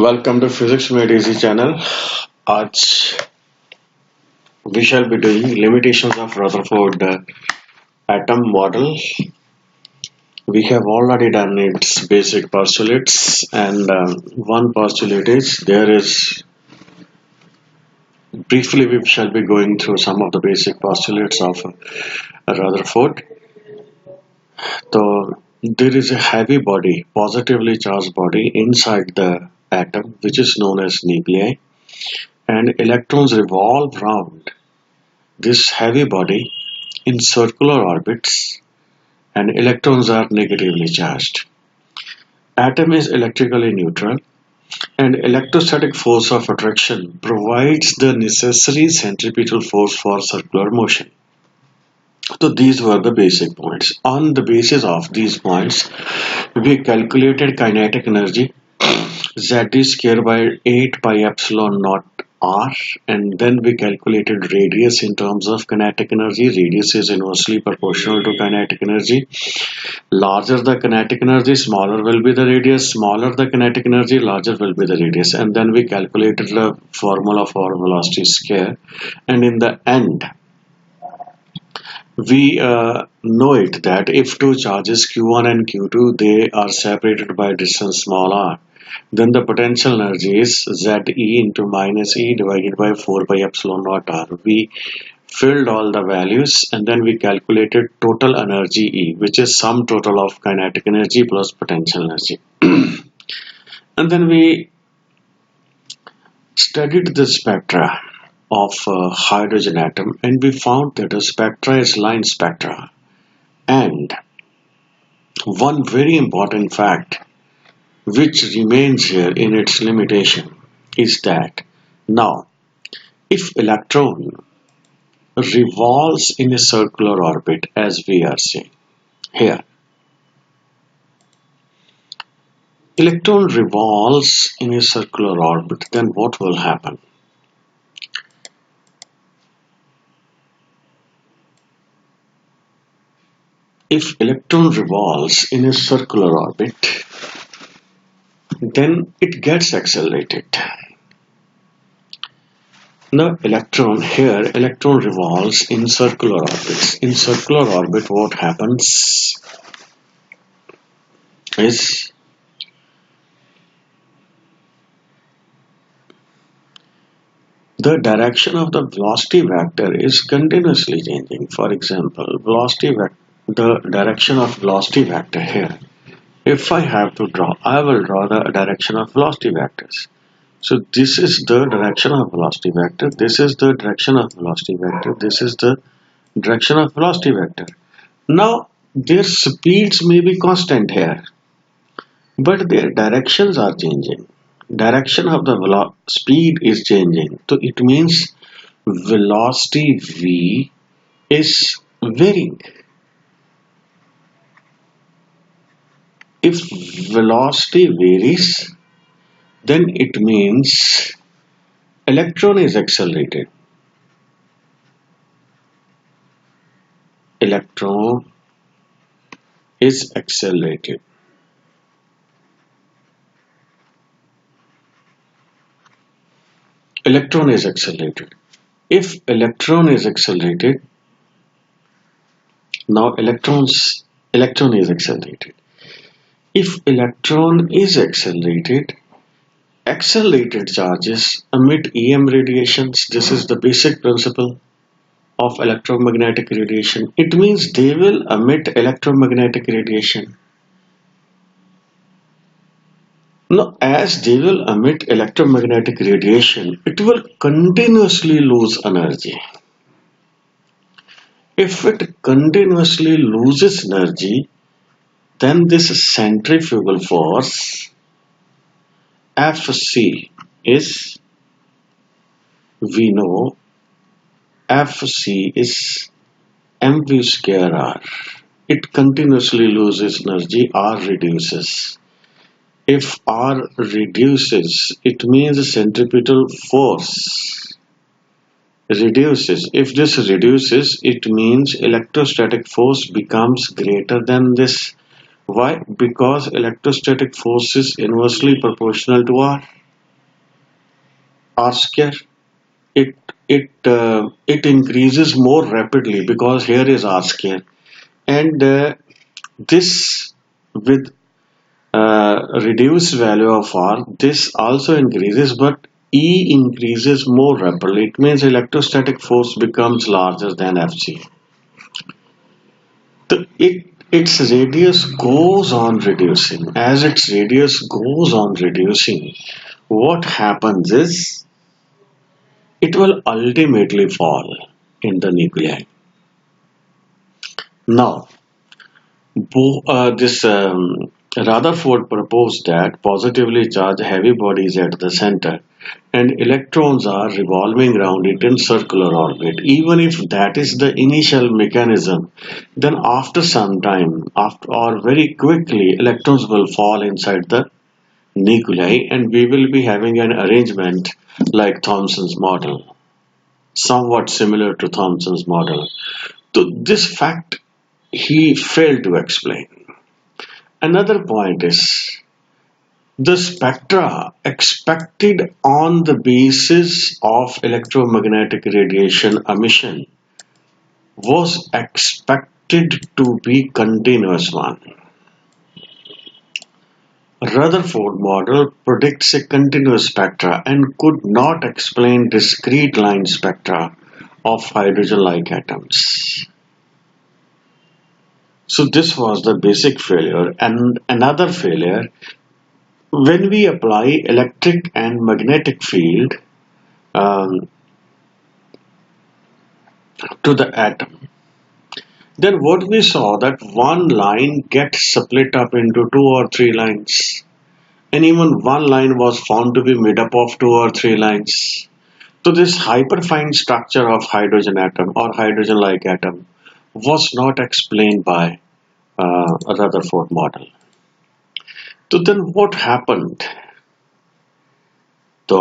Welcome to Physics Made Easy channel. आज we shall be doing limitations of Rutherford atom model. We have already done its basic postulates, and one postulate is there is briefly we shall be going through some of the basic postulates of Rutherford. So there is a heavy body, positively charged body inside the atom, which is known as nuclei, and electrons revolve round this heavy body in circular orbits, and electrons are negatively charged. Atom is electrically neutral, and electrostatic force of attraction provides the necessary centripetal force for circular motion. So these were the basic points. On the basis of these points, we calculated kinetic energy Z square by 8 pi epsilon naught r, and then we calculated radius in terms of kinetic energy. Radius is inversely proportional to kinetic energy. Larger the kinetic energy, smaller will be the radius. Smaller the kinetic energy, larger will be the radius. And then we calculated the formula for velocity square, and in the end we know it that if two charges q1 and q2 they are separated by distance small r, then the potential energy is Ze into minus E divided by 4 pi epsilon naught r. We filled all the values, and then we calculated total energy E, which is sum total of kinetic energy plus potential energy. And then we studied the spectra of hydrogen atom, and we found that the spectra is line spectra. And one very important fact which remains here in its limitation is that now if electron revolves in a circular orbit, as we are saying here, electron revolves in a circular orbit, then what will happen? If electron revolves in a circular orbit, then it gets accelerated. Now electron revolves in circular orbits. In circular orbit, what happens is the direction of the velocity vector is continuously changing. For example, the direction of velocity vector here. If I have to draw, I will draw the direction of velocity vectors. So this is the direction of velocity vector, this is the direction of velocity vector, this is the direction of velocity vector. Now their speeds may be constant here, but their directions are changing. Direction of the speed is changing. So it means velocity v is varying. If velocity varies, then it means electron is accelerated. Electron is accelerated. Electron is accelerated. If electron is accelerated, now electron is accelerated. If electron is accelerated, accelerated charges emit EM radiations. This is the basic principle of electromagnetic radiation. It means they will emit electromagnetic radiation. Now, as they will emit electromagnetic radiation, it will continuously lose energy. If it continuously loses energy, then this centrifugal force Fc is, we know Fc is mv square r. It continuously loses energy, r reduces. If r reduces, it means centripetal force reduces. If this reduces, it means electrostatic force becomes greater than this. Why? Because electrostatic force is inversely proportional to r. r square. It increases more rapidly because here is r square, and this with reduced value of r, this also increases, but E increases more rapidly. It means electrostatic force becomes larger than Fc. Its radius goes on reducing. As its radius goes on reducing, what happens is it will ultimately fall in the nuclei. Now, this Rutherford proposed that positively charged heavy bodies at the center and electrons are revolving around it in circular orbit. Even if that is the initial mechanism, then after some time, or very quickly, electrons will fall inside the nuclei and we will be having an arrangement like Thomson's model, somewhat similar to Thomson's model. So this fact he failed to explain. Another point is the spectra expected on the basis of electromagnetic radiation emission was expected to be continuous one. Rutherford model predicts a continuous spectra and could not explain discrete line spectra of hydrogen-like atoms. So this was the basic failure. And another failure, when we apply electric and magnetic field to the atom, then what we saw that one line gets split up into 2 or 3 lines, and even one line was found to be made up of 2 or 3 lines. So this hyperfine structure of hydrogen atom or hydrogen-like atom was not explained by a Rutherford model. So then what happened? A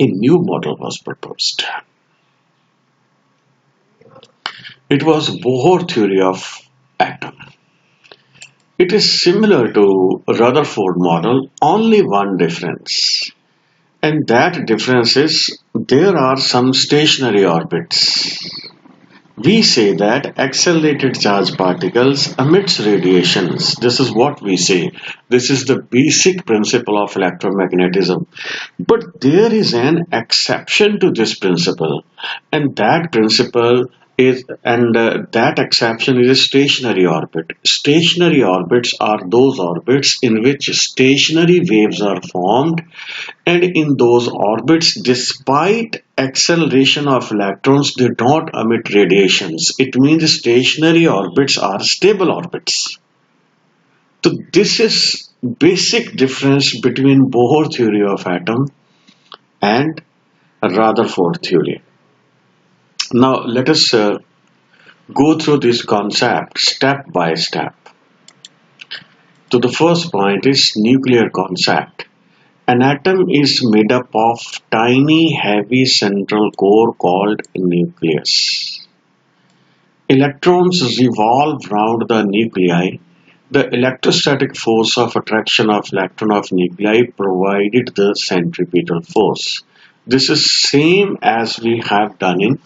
new model was proposed. It was Bohr theory of atom. It is similar to Rutherford model, only one difference. And that difference is there are some stationary orbits. We say that accelerated charged particles emits radiations. This is what we say. This is the basic principle of electromagnetism. But there is an exception to this principle, and that exception is a stationary orbit. Stationary orbits are those orbits in which stationary waves are formed, and in those orbits, despite acceleration of electrons, they don't emit radiations. It means stationary orbits are stable orbits. So this is basic difference between Bohr theory of atom and Rutherford theory. Now let us go through this concept step by step. So the first point is nuclear concept. An atom is made up of tiny heavy central core called nucleus. Electrons revolve round the nuclei. The electrostatic force of attraction of electron of nuclei provided the centripetal force. This is same as we have done in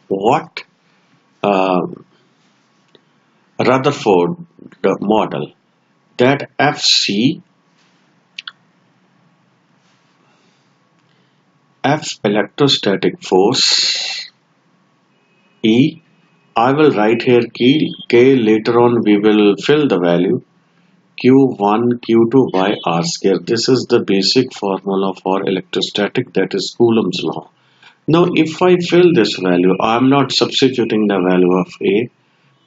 what Rutherford model, that Fc, F electrostatic force, E, I will write here K, later on we will fill the value, Q1 Q2 by R square. This is the basic formula for electrostatic, that is Coulomb's law. Now if I fill this value, I am not substituting the value of A.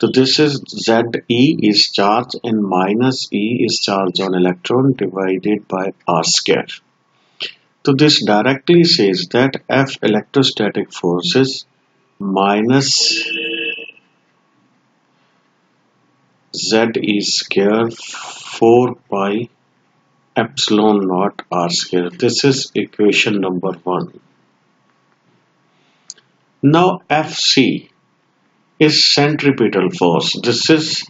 So this is ZE is charge and minus E is charge on electron divided by R square. So this directly says that F electrostatic force is minus ZE square 4 pi epsilon naught R square. This is equation number 1. Now Fc is centripetal force. This is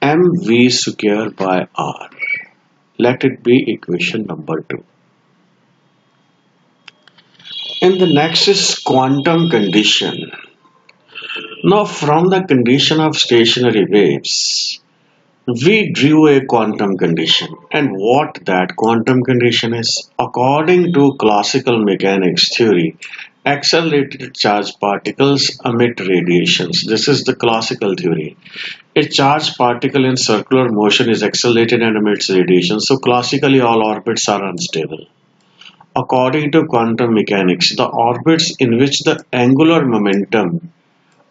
mv square by r. Let it be equation number 2. And the next is quantum condition. Now, from the condition of stationary waves, we drew a quantum condition. And what that quantum condition is? According to classical mechanics theory, accelerated charged particles emit radiations. This is the classical theory. A charged particle in circular motion is accelerated and emits radiation. So classically all orbits are unstable. According to quantum mechanics, the orbits in which the angular momentum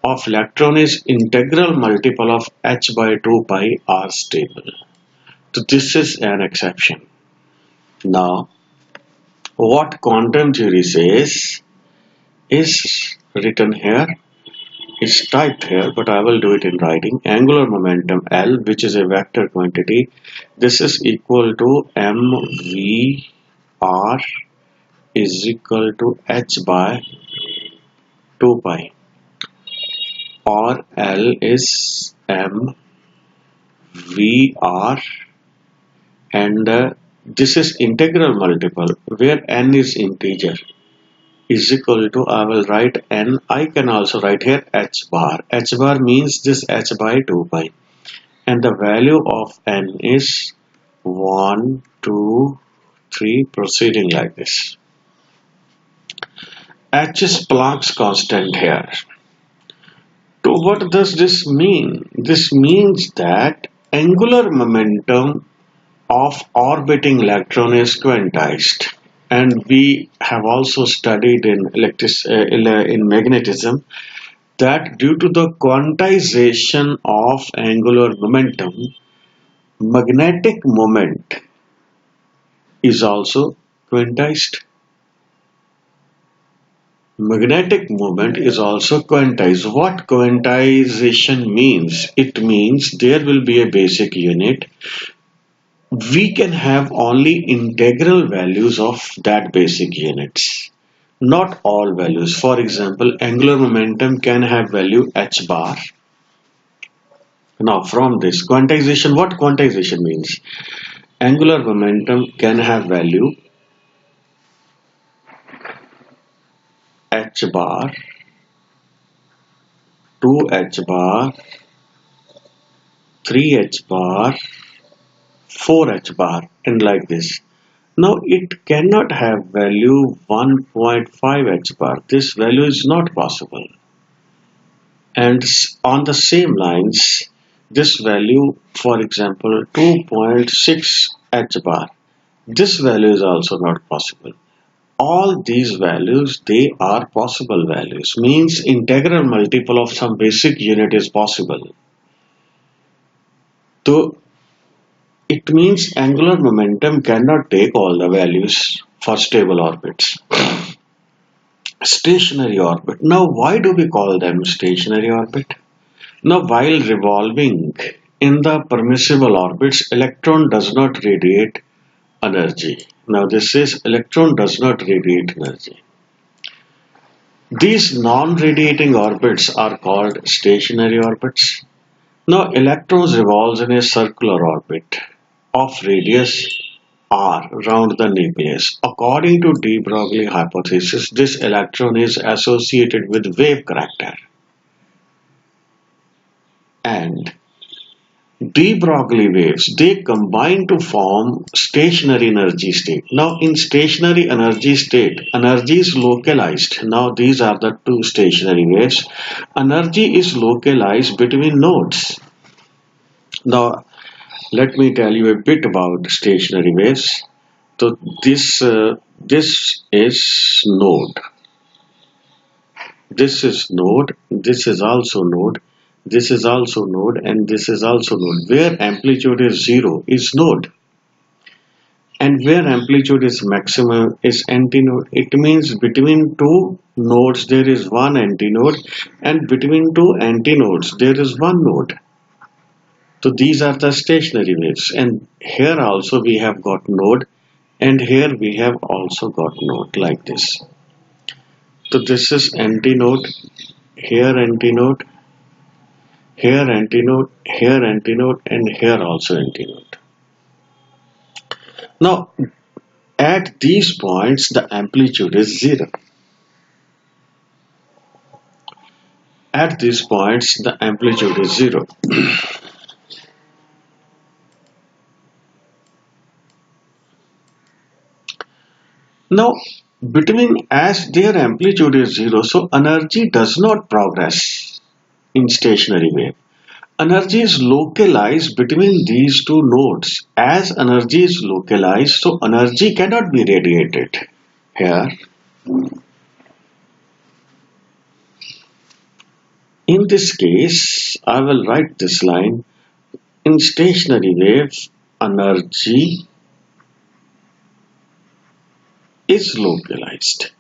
of electron is integral multiple of h by 2 pi are stable. So this is an exception. Now, what quantum theory says is written here, is typed here, but I will do it in writing. Angular momentum L, which is a vector quantity, this is equal to mvr is equal to h by 2 pi, or L is mvr, and this is integral multiple where n is integer, is equal to, I will write n, I can also write here h bar. H bar means this h by 2 pi, and the value of n is 1, 2, 3, proceeding like this. H is Planck's constant here. So what does this mean? This means that angular momentum of orbiting electron is quantized, and we have also studied in magnetism that due to the quantization of angular momentum, magnetic moment is also quantized. Magnetic moment is also quantized. What quantization means? It means there will be a basic unit. We can have only integral values of that basic units, not all values. For example, angular momentum can have value h bar. Now from this quantization, what quantization means? Angular momentum can have value h bar, 2h bar, 3h bar, 4h bar, and like this. Now it cannot have value 1.5h bar. This value is not possible. And on the same lines, this value, for example, 2.6h bar, this value is also not possible. All these values, they are possible values, means integral multiple of some basic unit is possible. So it means angular momentum cannot take all the values for stable orbits. Stationary orbit. Now why do we call them stationary orbit? Now while revolving in the permissible orbits, electron does not radiate energy. Now this is electron does not radiate energy. These non-radiating orbits are called stationary orbits. Now electrons revolves in a circular orbit of radius r round the nucleus. According to de Broglie hypothesis, this electron is associated with wave character. And de Broglie waves, they combine to form stationary energy state. Now in stationary energy state, energy is localized. Now these are the two stationary waves. Energy is localized between nodes. Now let me tell you a bit about stationary waves. So this is node. This is node. This is also node. This is also node, and this is also node. Where amplitude is 0 is node, and where amplitude is maximum is antinode. It means between two nodes there is one antinode, and between two antinodes there is one node. So these are the stationary waves, and here also we have got node, and here we have also got node like this. So this is antinode, here antinode, here antinode, here antinode, and here also antinode. Now at these points the amplitude is 0. At these points, the amplitude is 0. Now, between as their amplitude is 0, so energy does not progress in stationary wave. Energy is localized between these two nodes. As energy is localized, so energy cannot be radiated. Here, in this case, I will write this line. In stationary waves, energy is localized.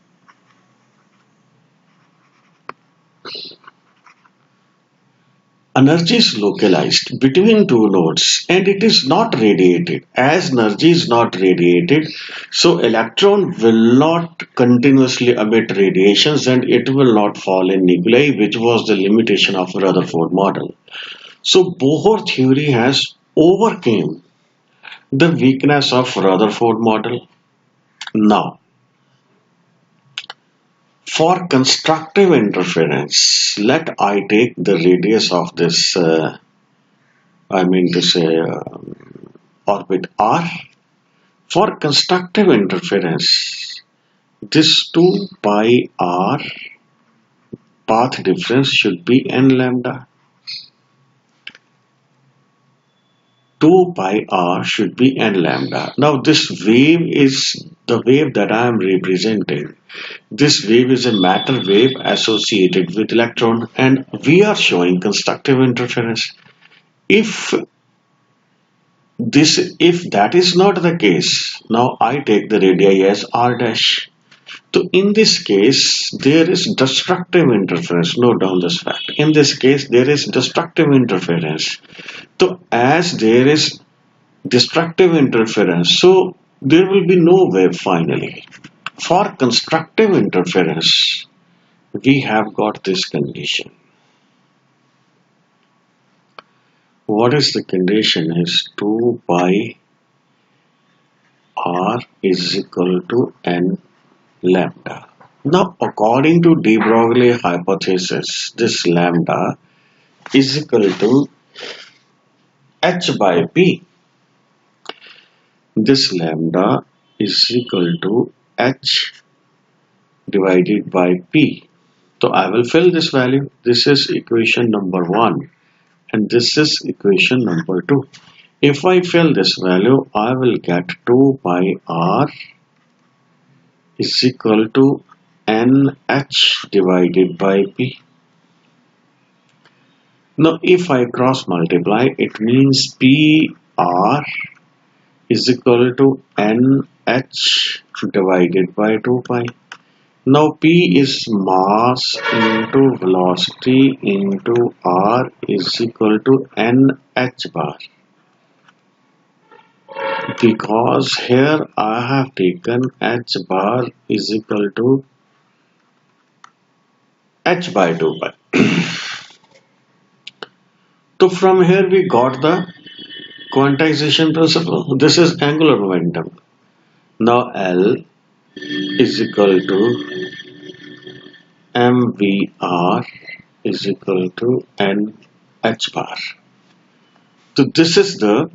Energy is localized between two nodes and it is not radiated. As energy is not radiated, so electron will not continuously emit radiations and it will not fall in nuclei, which was the limitation of Rutherford model. So Bohr theory has overcame the weakness of Rutherford model. Now, for constructive interference, let I take the radius of this, orbit R. For constructive interference, this 2 pi R path difference should be n lambda. 2 pi R should be n lambda. Now this wave is the wave that I am representing. This wave is a matter wave associated with electron and we are showing constructive interference. If that is not the case, now I take the radii as r dash. So in this case, there is destructive interference. Note down this fact. In this case, there is destructive interference. So as there is destructive interference, so there will be no wave finally. For constructive interference, we have got this condition. What is the condition is 2 pi r is equal to n lambda. Now according to de Broglie hypothesis, this lambda is equal to h by p. This lambda is equal to h divided by p. So I will fill this value. This is equation number 1 and this is equation number 2. If I fill this value, I will get 2 pi r is equal to nh divided by p. Now if I cross multiply, it means pr is equal to nh divided by 2 pi. Now P is mass into velocity into R is equal to nh bar. Because here I have taken h bar is equal to h by 2 pi. So from here we got the quantization principle. This is angular momentum. Now L is equal to mvr is equal to nh bar. So this is the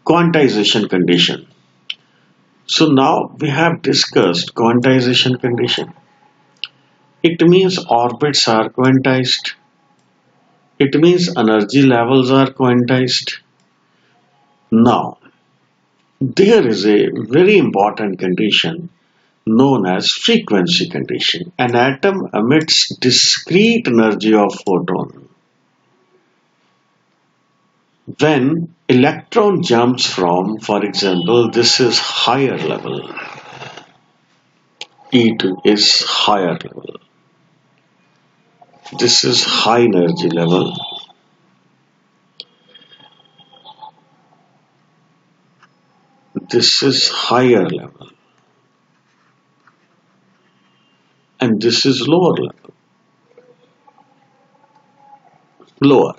quantization condition. So now we have discussed quantization condition. It means orbits are quantized. It means energy levels are quantized. Now, there is a very important condition known as frequency condition. An atom emits discrete energy of photon when electron jumps from, for example, this is higher level, E2 is higher level, this is high energy level, this is higher level, and this is lower level, lower.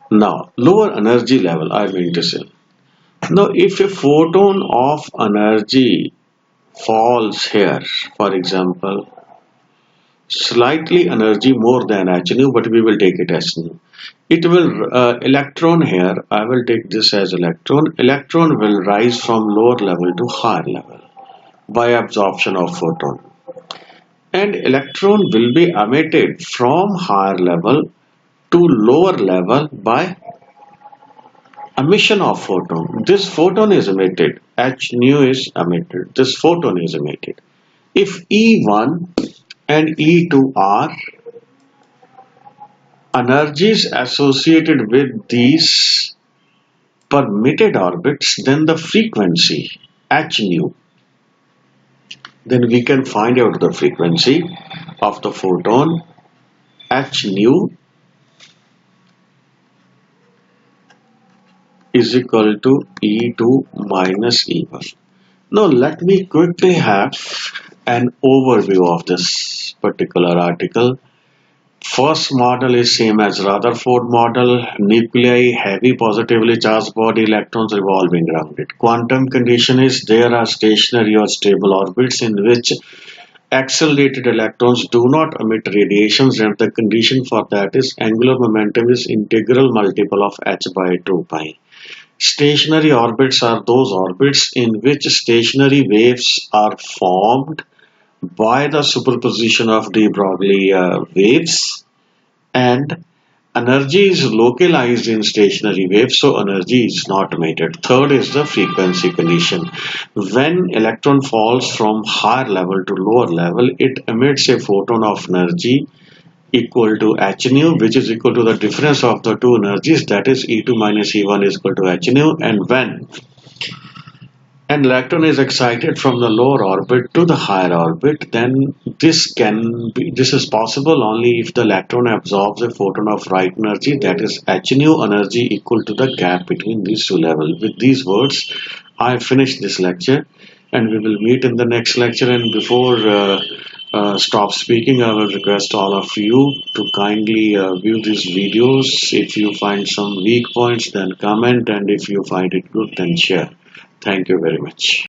Now, lower energy level, I mean to say. Now, if a photon of energy falls here, for example, slightly energy more than h nu, but we will take it as nu. It will electron here. I will take this as electron. Electron will rise from lower level to higher level by absorption of photon, and electron will be emitted from higher level to lower level by emission of photon. This photon is emitted. H nu is emitted. This photon is emitted. If E1 and E2 are energies associated with these permitted orbits, then the frequency h nu, then we can find out the frequency of the photon h nu is equal to E2 minus E1. Now let me quickly have an overview of this particular article. First model is same as Rutherford model, nuclei, heavy positively charged body, electrons revolving around it. Quantum condition is there are stationary or stable orbits in which accelerated electrons do not emit radiations, and the condition for that is angular momentum is integral multiple of h by 2 pi. Stationary orbits are those orbits in which stationary waves are formed by the superposition of de Broglie waves, and energy is localized in stationary waves, so energy is not emitted. Third is the frequency condition. When electron falls from higher level to lower level, it emits a photon of energy equal to h nu, which is equal to the difference of the two energies, that is E2 minus E1 is equal to h nu. And when an electron is excited from the lower orbit to the higher orbit, then this is possible only if the electron absorbs a photon of right energy, that is h nu energy equal to the gap between these two levels. With these words, I finish this lecture, and we will meet in the next lecture. And before stop speaking, I will request all of you to kindly view these videos. If you find some weak points, then comment, and if you find it good, then share. Thank you very much.